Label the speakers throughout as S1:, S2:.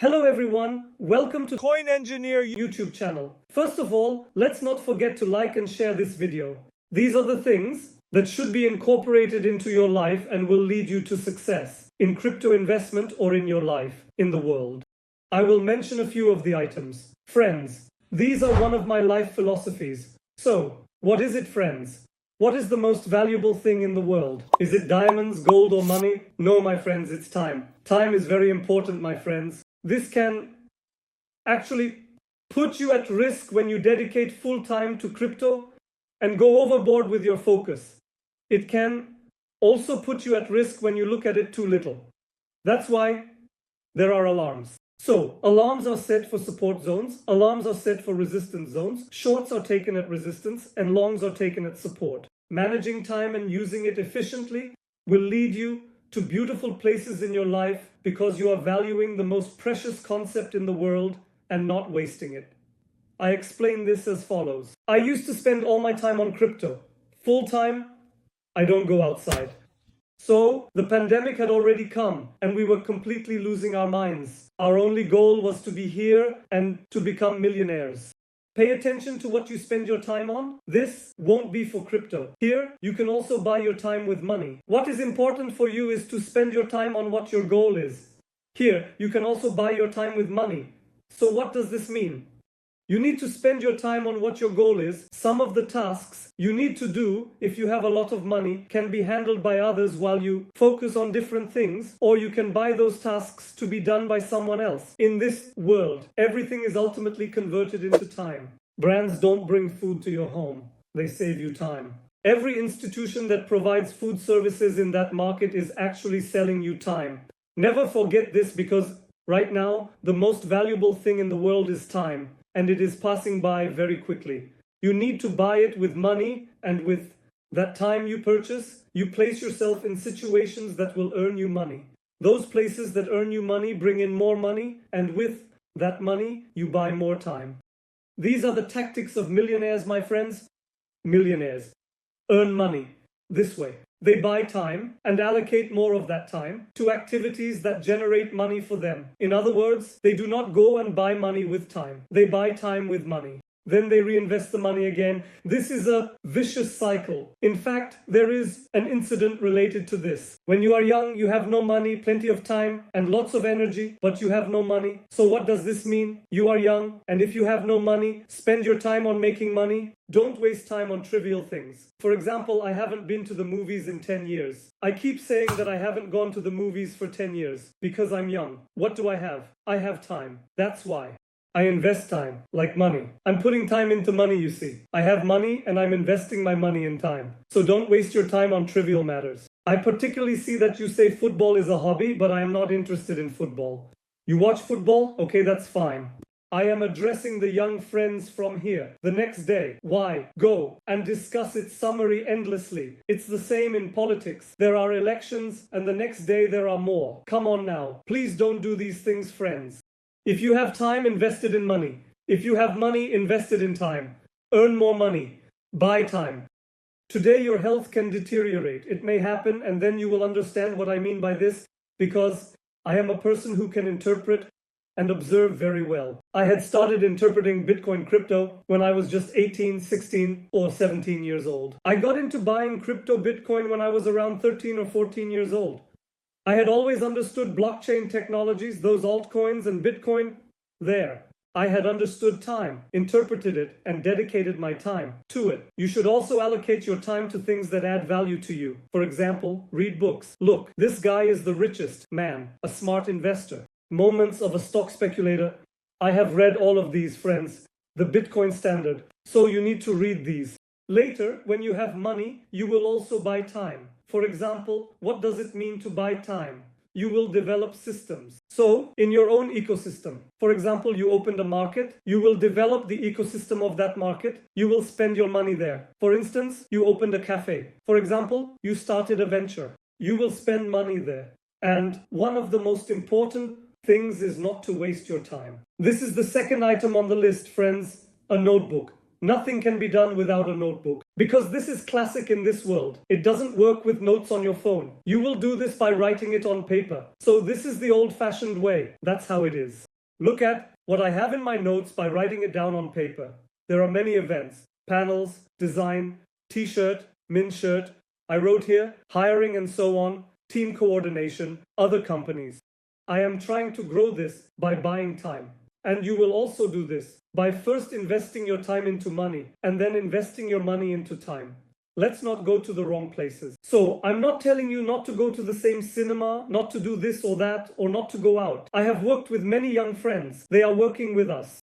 S1: Hello everyone, welcome to Coin Engineer YouTube channel. First of all, let's not forget to like and share this video. These are the things that should be incorporated into your life and will lead you to success in crypto investment or in your life, in the world. I will mention a few of the items. Friends, these are one of my life philosophies. So, what is it, friends? What is the most valuable thing in the world? Is it diamonds, gold, or money? No, my friends, it's time. Time is very important, my friends. This can actually put you at risk when you dedicate full time to crypto and go overboard with your focus. It can also put you at risk when you look at it too little. That's why there are alarms. So, alarms are set for support zones, alarms are set for resistance zones, shorts are taken at resistance, and longs are taken at support. Managing time and using it efficiently will lead you to beautiful places in your life because you are valuing the most precious concept in the world and not wasting it. I explain this as follows. I used to spend all my time on crypto. Full time, I don't go outside. So, the pandemic had already come and we were completely losing our minds. Our only goal was to be here and to become millionaires. Pay attention to what you spend your time on. This won't be for crypto. Here, you can also buy your time with money. What is important for you is to spend your time on what your goal is. Here, you can also buy your time with money. So what does this mean? You need to spend your time on what your goal is. Some of the tasks you need to do if you have a lot of money can be handled by others while you focus on different things, or you can buy those tasks to be done by someone else. In this world, everything is ultimately converted into time. Brands don't bring food to your home. They save you time. Every institution that provides food services in that market is actually selling you time. Never forget this, because right now, the most valuable thing in the world is time. And it is passing by very quickly. You need to buy it with money, and with that time you purchase, you place yourself in situations that will earn you money. Those places that earn you money bring in more money, and with that money, you buy more time. These are the tactics of millionaires, my friends. Millionaires earn money this way. They buy time and allocate more of that time to activities that generate money for them. In other words, they do not go and buy money with time. They buy time with money. Then they reinvest the money again. This is a vicious cycle. In fact, there is an incident related to this. When you are young, you have no money, plenty of time, and lots of energy, but you have no money. So what does this mean? You are young, and if you have no money, spend your time on making money. Don't waste time on trivial things. For example, I haven't been to the movies in 10 years. I keep saying that I haven't gone to the movies for 10 years because I'm young. What do I have? I have time. That's why. I invest time, like money. I'm putting time into money, you see. I have money and I'm investing my money in time. So don't waste your time on trivial matters. I particularly see that you say football is a hobby, but I am not interested in football. You watch football? Okay, that's fine. I am addressing the young friends from here. The next day, why? Go and discuss its summary endlessly. It's the same in politics. There are elections and the next day there are more. Come on now. Please don't do these things, friends. If you have time, invest it in money. If you have money, invest it in time. Earn more money. Buy time. Today your health can deteriorate. It may happen, and then you will understand what I mean by this, because I am a person who can interpret and observe very well. I had started interpreting Bitcoin crypto when I was just 18, 16, or 17 years old. I got into buying crypto Bitcoin when I was around 13 or 14 years old. I had always understood blockchain technologies, those altcoins and Bitcoin. There. I had understood time, interpreted it, and dedicated my time to it. You should also allocate your time to things that add value to you. For example, read books. Look, this guy is the richest man, a smart investor. Moments of a stock speculator. I have read all of these, friends. The Bitcoin Standard. So you need to read these. Later, when you have money, you will also buy time. For example, what does it mean to buy time? You will develop systems. So, in your own ecosystem, for example, you opened a market, you will develop the ecosystem of that market, you will spend your money there. For instance, you opened a cafe. For example, you started a venture. You will spend money there. And one of the most important things is not to waste your time. This is the second item on the list, friends, a notebook. Nothing can be done without a notebook, because this is classic in this world. It doesn't work with notes on your phone. You will do this by writing it on paper. So this is the old-fashioned way. That's how it is. Look at what I have in my notes by writing it down on paper. There are many events, panels, design, t-shirt, min shirt. I wrote here, hiring and so on, team coordination, other companies. I am trying to grow this by buying time. And you will also do this by first investing your time into money and then investing your money into time. Let's not go to the wrong places. So I'm not telling you not to go to the same cinema, not to do this or that, or not to go out. I have worked with many young friends. They are working with us.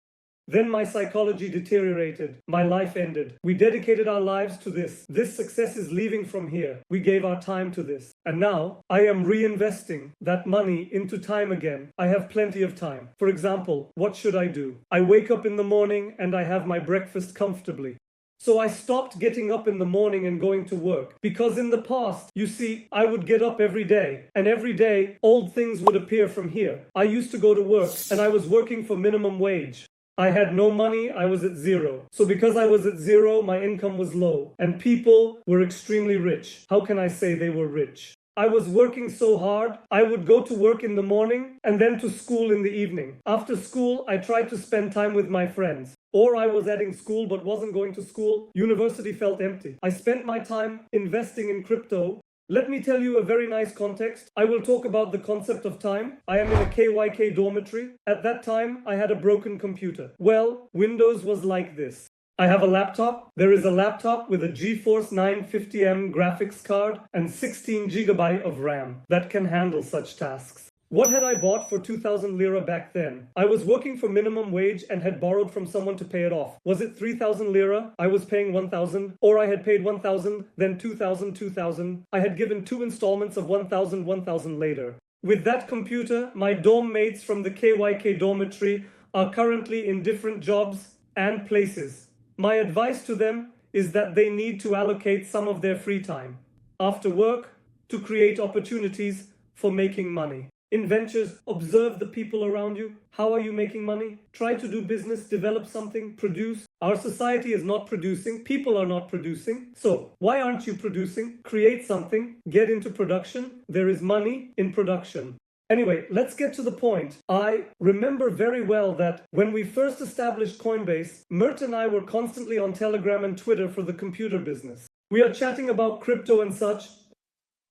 S1: Then my psychology deteriorated. My life ended. We dedicated our lives to this. This success is leaving from here. We gave our time to this. And now I am reinvesting that money into time again. I have plenty of time. For example, what should I do? I wake up in the morning and I have my breakfast comfortably. So I stopped getting up in the morning and going to work. Because in the past, you see, I would get up every day. And every day, old things would appear from here. I used to go to work and I was working for minimum wage. I had no money, I was at zero. So because I was at zero, my income was low. And people were extremely rich. How can I say they were rich? I was working so hard, I would go to work in the morning and then to school in the evening. After school, I tried to spend time with my friends. Or I was adding school but wasn't going to school. University felt empty. I spent my time investing in crypto. Let me tell you a very nice context. I will talk about the concept of time. I am in a KYK dormitory. At that time, I had a broken computer. Well, Windows was like this. I have a laptop. There is a laptop with a GeForce 950M graphics card and 16 GB of RAM that can handle such tasks. What had I bought for 2,000 lira back then? I was working for minimum wage and had borrowed from someone to pay it off. Was it 3,000 lira? I was paying 1,000, or I had paid 1,000, then 2,000, 2,000. I had given 2 installments of 1,000, 1,000 later. With that computer, my dorm mates from the KYK dormitory are currently in different jobs and places. My advice to them is that they need to allocate some of their free time after work to create opportunities for making money. In ventures, observe the people around you. How are you making money? Try to do business, develop something, produce. Our society is not producing. People are not producing. So, why aren't you producing? Create something. Get into production. There is money in production. Anyway, let's get to the point. I remember very well that when we first established Coinbase, Mert and I were constantly on Telegram and Twitter for the computer business. We are chatting about crypto and such.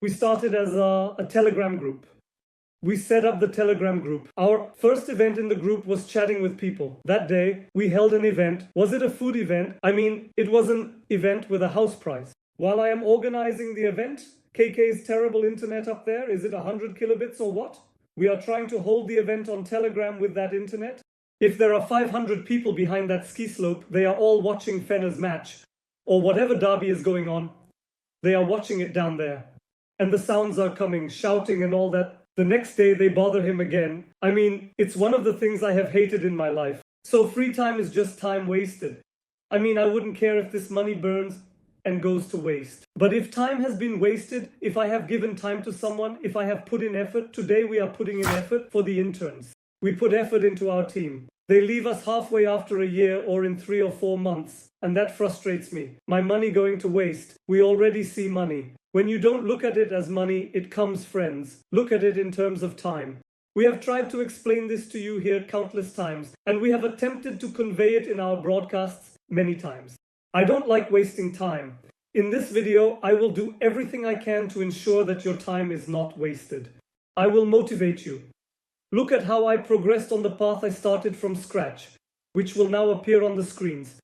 S1: We started as a Telegram group. We set up the Telegram group. Our first event in the group was chatting with people. That day, we held an event. Was it a food event? I mean, it was an event with a house prize. While I am organizing the event, KK's terrible internet up there, is it 100 kilobits or what? We are trying to hold the event on Telegram with that internet. If there are 500 people behind that ski slope, they are all watching Fenner's match. Or whatever derby is going on. They are watching it down there. And the sounds are coming, shouting and all that. The next day they bother him again. I mean, it's one of the things I have hated in my life. So free time is just time wasted. I mean, I wouldn't care if this money burns and goes to waste. But if time has been wasted, if I have given time to someone, if I have put in effort, today we are putting in effort for the interns. We put effort into our team. They leave us halfway after a year or in 3 or 4 months. And that frustrates me. My money going to waste. We already see money. When you don't look at it as money, it comes friends. Look at it in terms of time. We have tried to explain this to you here countless times, and we have attempted to convey it in our broadcasts many times. I don't like wasting time. In this video, I will do everything I can to ensure that your time is not wasted. I will motivate you. Look at how I progressed on the path I started from scratch, which will now appear on the screens.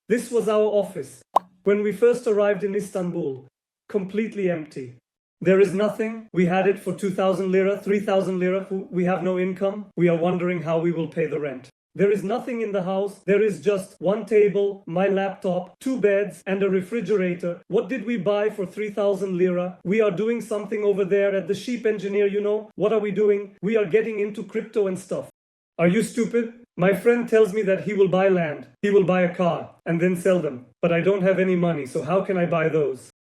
S1: This was our office when we first arrived in Istanbul. Completely empty. There is nothing. We had it for 2,000 lira, 3,000 lira. We have no income. We are wondering how we will pay the rent. There is nothing in the house. There is just one table, my laptop, 2 beds, and a refrigerator. What did we buy for 3,000 lira? We are doing something over there at the sheep engineer, you know. What are we doing? We are getting into crypto and stuff. Are you stupid? My friend tells me that he will buy land. He will buy a car and then sell them. But I don't have any money, so how can I buy those?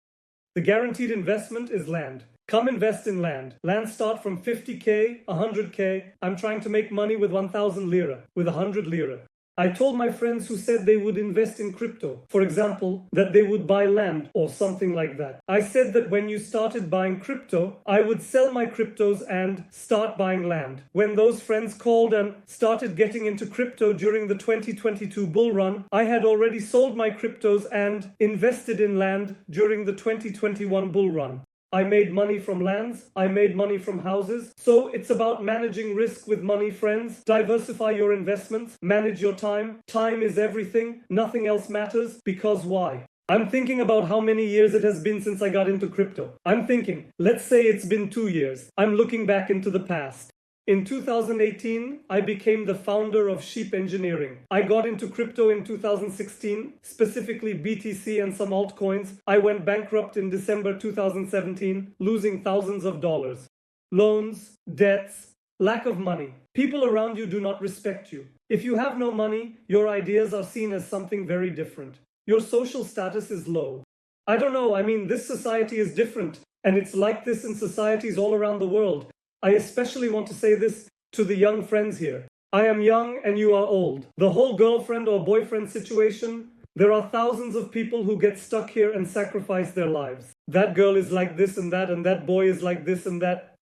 S1: The guaranteed investment is land. Come invest in land. Land start from 50k, 100k. I'm trying to make money with 1,000 lira, with 100 lira. I told my friends who said they would invest in crypto, for example, that they would buy land or something like that. I said that when you started buying crypto, I would sell my cryptos and start buying land. When those friends called and started getting into crypto during the 2022 bull run, I had already sold my cryptos and invested in land during the 2021 bull run. I made money from lands, I made money from houses. So it's about managing risk with money, friends. Diversify your investments, manage your time. Time is everything, nothing else matters. Because why? I'm thinking about how many years it has been since I got into crypto. I'm thinking, let's say it's been 2 years. I'm looking back into the past. In 2018, I became the founder of Sheep Engineering. I got into crypto in 2016, specifically BTC and some altcoins. I went bankrupt in December 2017, losing thousands of dollars. Loans, debts, lack of money. People around you do not respect you. If you have no money, your ideas are seen as something very different. Your social status is low. I don't know, this society is different, and it's like this in societies all around the world. I especially want to say this to the young friends here. I am young and you are old. The whole girlfriend or boyfriend situation, there are thousands of people who get stuck here and sacrifice their lives. That girl is like this and that boy is like this and that.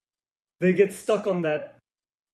S1: They get stuck on that.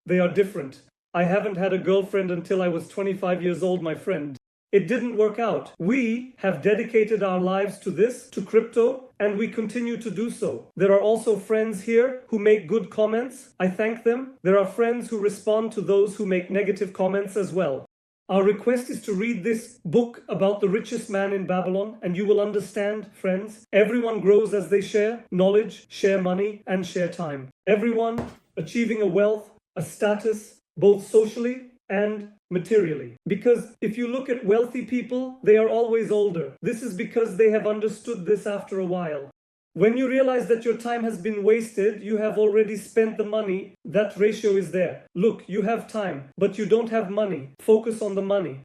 S1: They are different. I haven't had a girlfriend until I was 25 years old, my friend. It didn't work out. We have dedicated our lives to this, to crypto, and we continue to do so. There are also friends here who make good comments. I thank them. There are friends who respond to those who make negative comments as well. Our request is to read this book about the richest man in Babylon, and you will understand, friends, everyone grows as they share knowledge, share money, and share time. Everyone achieving a wealth, a status, both socially and materially. Because if you look at wealthy people, they are always older. This is because they have understood this after a while. When you realize that your time has been wasted, you have already spent the money. That ratio is there. Look, you have time, but you don't have money. Focus on the money.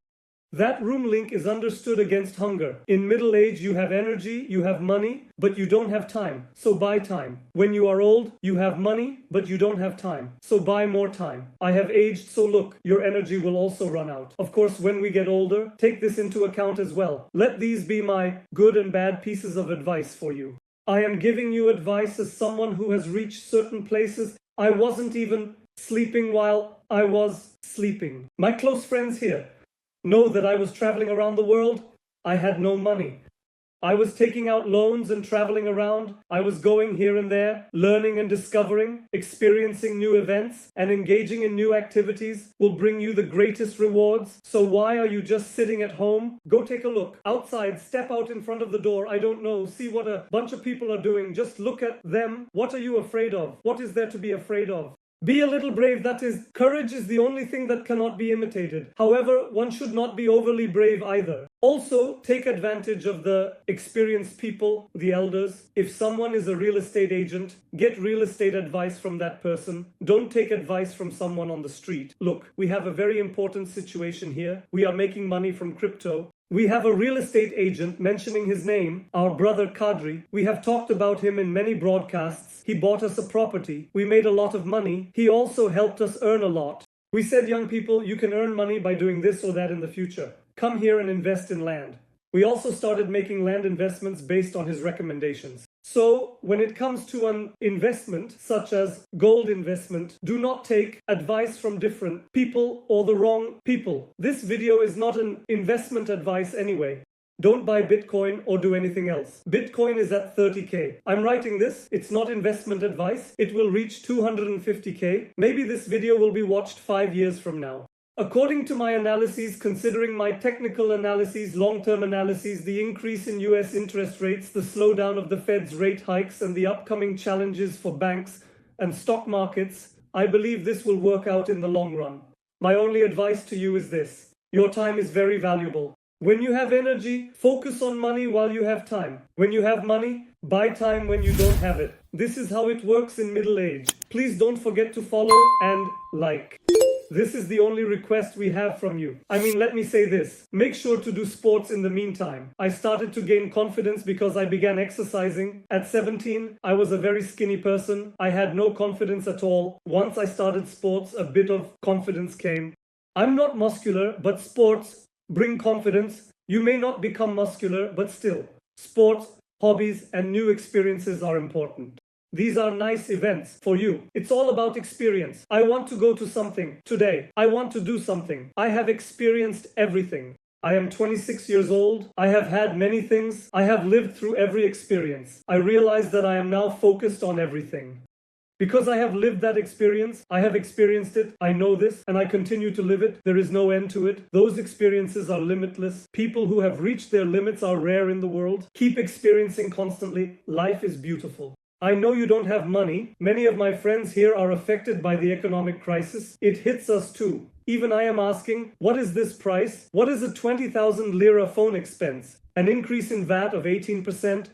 S1: That room link is understood against hunger. In middle age, you have energy, you have money, but you don't have time. So buy time. When you are old, you have money, but you don't have time. So buy more time. I have aged, so look, your energy will also run out. Of course, when we get older, take this into account as well. Let these be my good and bad pieces of advice for you. I am giving you advice as someone who has reached certain places. I wasn't even sleeping while I was sleeping. My close friends here know that I was traveling around the world. I had no money. I was taking out loans and traveling around. I was going here and there, learning and discovering, experiencing new events, and engaging in new activities will bring you the greatest rewards. So why are you just sitting at home? Go take a look. Outside, step out in front of the door. I don't know. See what a bunch of people are doing. Just look at them. What are you afraid of? What is there to be afraid of? Be a little brave. That is, courage is the only thing that cannot be imitated. However, one should not be overly brave either. Also, take advantage of the experienced people, the elders. If someone is a real estate agent, get real estate advice from that person. Don't take advice from someone on the street. Look, we have a very important situation here. We are making money from crypto. We have a real estate agent mentioning his name, our brother Kadri. We have talked about him in many broadcasts. He bought us a property. We made a lot of money. He also helped us earn a lot. We said, young people, you can earn money by doing this or that in the future. Come here and invest in land. We also started making land investments based on his recommendations. So, when it comes to an investment, such as gold investment, do not take advice from different people or the wrong people. This video is not an investment advice anyway. Don't buy Bitcoin or do anything else. Bitcoin is at 30K. I'm writing this. It's not investment advice. It will reach 250K. Maybe this video will be watched 5 years from now. According to my analyses, considering my technical analyses, long-term analyses, the increase in US interest rates, the slowdown of the Fed's rate hikes, and the upcoming challenges for banks and stock markets, I believe this will work out in the long run. My only advice to you is this. Your time is very valuable. When you have energy, focus on money while you have time. When you have money, buy time when you don't have it. This is how it works in middle age. Please don't forget to follow and like. This is the only request we have from you. Let me say this. Make sure to do sports in the meantime. I started to gain confidence because I began exercising. At 17, I was a very skinny person. I had no confidence at all. Once I started sports, a bit of confidence came. I'm not muscular, but sports bring confidence. You may not become muscular, but still, sports, hobbies, and new experiences are important. These are nice events for you. It's all about experience. I want to go to something today. I want to do something. I have experienced everything. I am 26 years old. I have had many things. I have lived through every experience. I realize that I am now focused on everything. Because I have lived that experience, I have experienced it, I know this, and I continue to live it. There is no end to it. Those experiences are limitless. People who have reached their limits are rare in the world. Keep experiencing constantly. Life is beautiful. I know you don't have money. Many of my friends here are affected by the economic crisis. It hits us too. Even I am asking, what is this price? What is a 20,000 lira phone expense? An increase in VAT of 18%,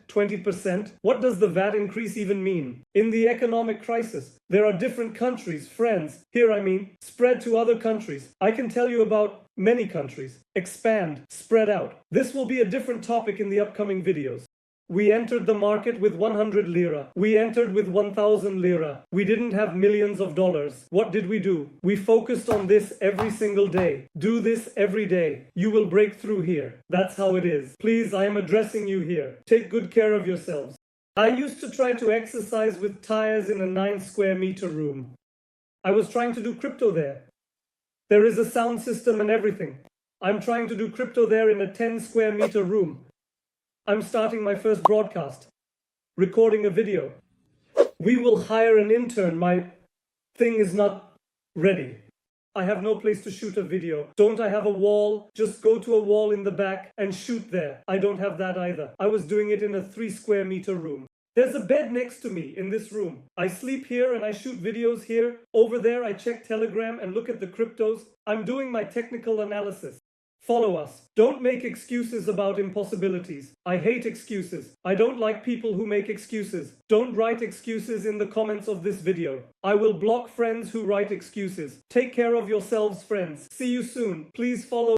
S1: 20%? What does the VAT increase even mean? In the economic crisis, there are different countries, friends, here I mean, spread to other countries. I can tell you about many countries. Expand, spread out. This will be a different topic in the upcoming videos. We entered the market with 100 lira. We entered with 1,000 lira. We didn't have millions of dollars. What did we do? We focused on this every single day. Do this every day. You will break through here. That's how it is. Please, I am addressing you here. Take good care of yourselves. I used to try to exercise with tires in a 9 square meter room. I was trying to do crypto there. There is a sound system and everything. I'm trying to do crypto there in a 10 square meter room. I'm starting my first broadcast, recording a video. We will hire an intern. My thing is not ready. I have no place to shoot a video. Don't I have a wall? Just go to a wall in the back and shoot there. I don't have that either. I was doing it in a 3 square meter room. There's a bed next to me in this room. I sleep here and I shoot videos here. Over there I check Telegram and look at the cryptos. I'm doing my technical analysis. Follow us. Don't make excuses about impossibilities. I hate excuses. I don't like people who make excuses. Don't write excuses in the comments of this video. I will block friends who write excuses. Take care of yourselves, friends. See you soon. Please follow.